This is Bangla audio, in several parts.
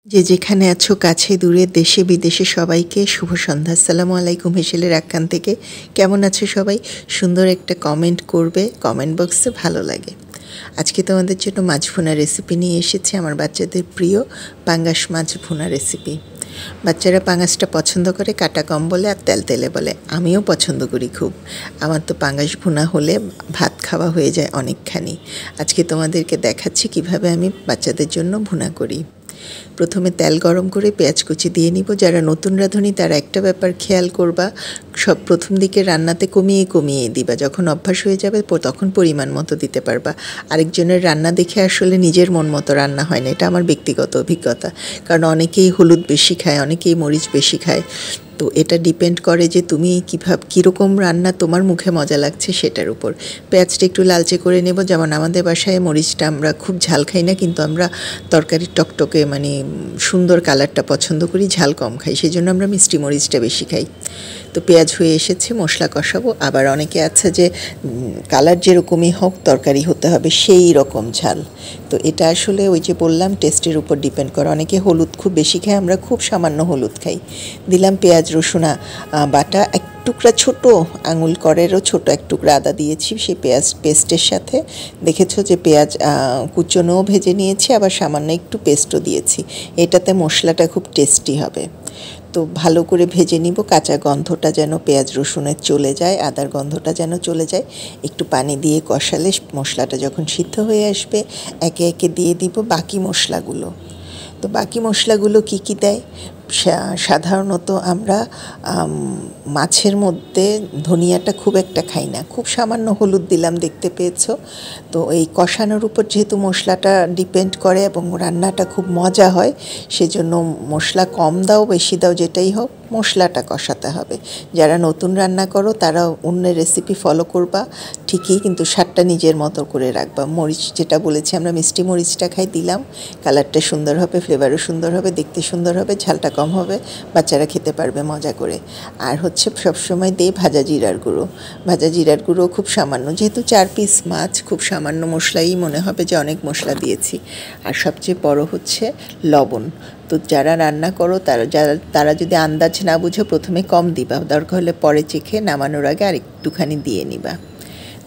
যে যেখানে আছো কাছে দূরে দেশে বিদেশে সবাইকে শুভ সন্ধ্যা। আসসালামু আলাইকুম। হেসেলের আখ্যান থেকে কেমন আছো সবাই? সুন্দর একটা কমেন্ট করবে, কমেন্ট বক্সে ভালো লাগে। আজকে তোমাদের জন্য মাছ ভুনা রেসিপি নিয়ে এসেছি, আমার বাচ্চাদের প্রিয় পাঙ্গাস মাছ ভুনা রেসিপি। বাচ্চারা পাঙ্গাসটা পছন্দ করে, কাটা কম বলে আর তেলে বলে। আমিও পছন্দ করি খুব। আমার তো পাঙ্গাস ভুনা হলে ভাত খাওয়া হয়ে যায় অনেকখানি। আজকে তোমাদেরকে দেখাচ্ছি কিভাবে আমি বাচ্চাদের জন্য ভুনা করি। প্রথমে তেল গরম করে পেঁয়াজ কুচি দিয়ে নিব। যারা নতুন রাঁধুনি তারা একটা ব্যাপার খেয়াল করবা, সব প্রথম দিকে রান্নাতে কমিয়ে দিবা। যখন অভ্যাস হয়ে যাবে তখন পরিমাণ মতো দিতে পারবা। আরেকজনের রান্না দেখে আসলে নিজের মন মতো রান্না হয় না, এটা আমার ব্যক্তিগত অভিজ্ঞতা। কারণ অনেকেই হলুদ বেশি খায়, অনেকেই মরিচ বেশি খায়। তো এটা ডিপেন্ড করে যে তুমি কীরকম রান্না তোমার মুখে মজা লাগছে সেটার উপর। পেঁয়াজটা একটু লালচে করে নেব। যেমন আমাদের বাসায় মরিচটা আমরা খুব ঝাল খাই না, কিন্তু আমরা তরকারি টকটকে সুন্দর কালারটা পছন্দ করি, ঝাল কম খাই, সেই জন্য আমরা মিষ্টি মরিচটা বেশি খাই। তো পেঁয়াজ হয়ে এসেছে, মশলা কষাবো। আবার অনেকে আছে যে কালার যেরকমই হোক তরকারি হতে হবে সেই রকম ঝাল। তো এটা আসলে ওই যে বললাম টেস্টের উপর ডিপেন্ড করে। অনেকে হলুদ খুব বেশি খায়, আমরা খুব সামান্য হলুদ খাই। দিলাম পেঁয়াজ রসুন বাটা, এক টুকরা ছোট আঙুল করেরও ছোট এক টুকরা আদা দিয়েছি সেই পেঁয়াজ পেস্টের সাথে। দেখেছো যে পেঁয়াজ কুচনোও ভেজে নিয়েছি, আবার সামান্য একটু পেস্টও দিয়েছি। এটাতে মশলাটা খুব টেস্টি হবে। তো ভালো করে ভেজে নিব, কাঁচা গন্ধটা যেন পেঁয়াজ রসুনের চলে যায়, আদার গন্ধটা যেন চলে যায়। একটু পানি দিয়ে কষালে মশলাটা যখন সিদ্ধ হয়ে আসবে একে একে দিয়ে দিব বাকি মশলাগুলো। তো বাকি মশলাগুলো কি দেয়? সাধারণত আমরা মাছের মধ্যে ধনিয়াটা খুব একটা খাই না, খুব সামান্য হলুদ দিলাম, দেখতে পেয়েছো। তো এই কষানোর উপর যেহেতু মশলাটা ডিপেন্ড করে এবং রান্নাটা খুব মজা হয়, সেজন্য মশলা কম দাও বেশি দাও যেটাই হোক, মশলাটা কষাতে হবে। যারা নতুন রান্না করো তারা অন্যের রেসিপি ফলো করবা ঠিকই, কিন্তু স্বাদটা নিজের মতো করে রাখবা। মরিচ যেটা বলেছি আমরা মিষ্টি মরিচটা খাই, দিলাম, কালারটা সুন্দর হবে, ফ্লেভারও সুন্দর হবে, দেখতে সুন্দর হবে, ঝালটা কম হবে, বাচ্চারা খেতে পারবে মজা করে। আর হচ্ছে সবসময় দিই ভাজা জিরার গুঁড়ো। ভাজা জিরার গুঁড়ো খুব সামান্য, যেহেতু 4 পিস মাছ, খুব সামান্য মশলাই মনে হবে যে অনেক মশলা দিয়েছি। আর সবচেয়ে বড় হচ্ছে লবণ। তো যারা রান্না করো তারা যদি আন্দাজ না বুঝো প্রথমে কম দিবা, দরকার হলে পরে চেখে নামানোর আগে আর একটুখানি দিয়ে নিবা।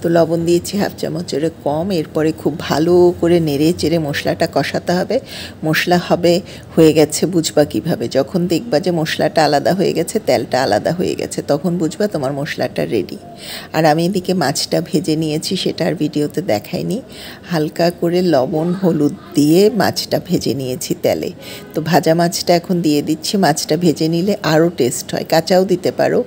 তো লবণ দিয়েছি হাফ চামচের কম। এরপরে খুব ভালো করে নেড়ে চেড়ে মশলাটা কষাতে হবে। মশলা হয়ে গেছে বুঝবা কিভাবে? যখন দেখবা যে মশলাটা আলাদা হয়ে গেছে, তেলটা আলাদা হয়ে গেছে, তখন বুঝবা তোমার মশলাটা রেডি। আর আমি এদিকে মাছটা ভেজে নিয়েছি, সেটা আর ভিডিওতে দেখাইনি। হালকা করে লবণ হলুদ দিয়ে মাছটা ভেজে নিয়েছি তেলে। তো ভাজা মাছটা এখন দিয়ে দিচ্ছি। মাছটা ভেজে নিলে আরও টেস্ট হয়, কাঁচাও দিতে পারো।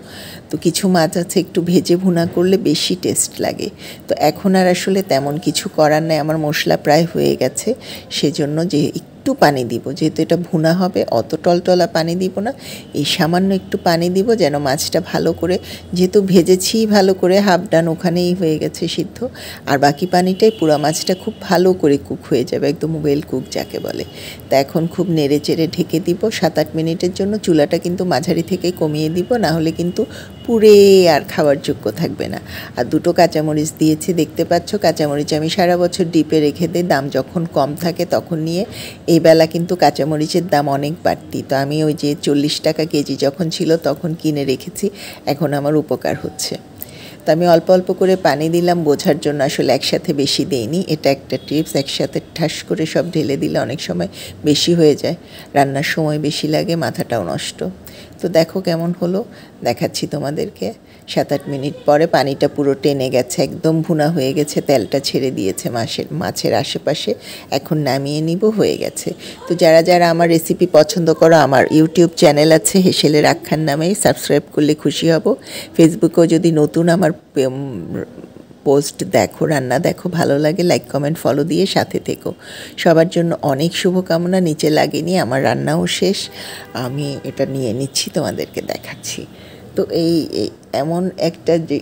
তো কিছু মাছ আছে একটু ভেজে ভুনা করলে বেশি টেস্ট লাগে। তো এখন আর আসলে তেমন কিছু করার নাই, আমার মশলা প্রায় হয়ে গেছে, সেজন্য যে একটু পানি দিব, যেহেতু এটা ভুনা হবে, অত টলটলা পানি দিব না, এই সামান্য একটু পানি দিব যেন মাছটা ভালো করে, যেহেতু ভেজেছি ভালো করে, হাফ ডান ওখানেই হয়ে গেছে সিদ্ধ, আর বাকি পানিটাই পুরো মাছটা খুব ভালো করে কুক হয়ে যাবে, একদম ওয়েল কুক যাকে বলে। তা এখন খুব নেড়ে চেড়ে ঢেকে দিব 7-8 মিনিটের জন্য। চুলাটা কিন্তু মাঝারি থেকে কমিয়ে দিব, না হলে কিন্তু পুড়ে আর খাওয়ার যোগ্য থাকবে না। আর 2টো কাঁচামরিচ দিয়েছি, দেখতে পাচ্ছ। কাঁচামরিচ আমি সারা বছর ডিপে রেখে দিই, দাম যখন কম থাকে তখন নিয়ে। এই বেলা কিন্তু কাঁচামরিচের দাম অনেক বাড়তি, তো আমি ওই যে 40 টাকা কেজি যখন ছিল তখন কিনে রেখেছি, এখন আমার উপকার হচ্ছে। তো আমি অল্প অল্প করে পানি দিলাম বোঝার জন্য, আসলে একসাথে বেশি দেইনি, এটা একটা টিপস। একসাথে ঠাস করে সব ঢেলে দিলে অনেক সময় বেশি হয়ে যায়, রান্নার সময় বেশি লাগে, মাথাটাও নষ্ট। তো দেখো কেমন হলো, দেখাচ্ছি তোমাদেরকে। 7-8 মিনিট পরে পানিটা পুরো টেনে গেছে, একদম ভুনা হয়ে গেছে, তেলটা ছেড়ে দিয়েছে মাছের আশেপাশে। এখন নামিয়ে নিব, হয়ে গেছে। তো যারা আমার রেসিপি পছন্দ করো, আমার ইউটিউব চ্যানেল আছে হেসেলের আখ্যান নামেই, সাবস্ক্রাইব করলে খুশি হব। ফেসবুকেও যদি নতুন আমার পোস্ট দেখো, রান্না দেখো, ভালো লাগে, লাইক কমেন্ট ফলো দিয়ে সাথে থেকো। সবার জন্য অনেক শুভকামনা। নিচে লাগেনি, আমার রান্নাও শেষ, আমি এটা নিয়ে নিচ্ছি, তোমাদেরকে দেখাচ্ছি। তো এই এমন একটা যে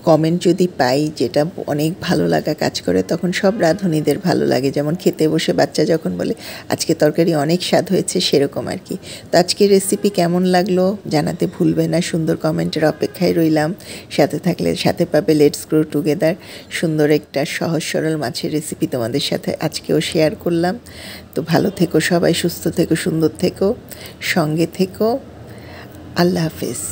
কমেন্ট যদি পাই যেটা অনেক ভালো লাগা কাজ করে, তখন সব রাঁধুনিদের ভালো লাগে। যেমন খেতে বসে বাচ্চা যখন বলে আজকে তরকারি অনেক স্বাদ হয়েছে, সেরকম আর কি। তো আজকের রেসিপি কেমন লাগলো জানাতে ভুলবে না, সুন্দর কমেন্টের অপেক্ষায় রইলাম। সাথে থাকলে সাথে পাবে লেটস গ্রো টুগেদার। সুন্দর একটা সহজ সরল মাছের রেসিপি তোমাদের সাথে আজকেও শেয়ার করলাম। তো ভালো থেকো সবাই, সুস্থ থেকো, সুন্দর থেকো, সঙ্গে থেকো। আল্লাহ হাফেজ।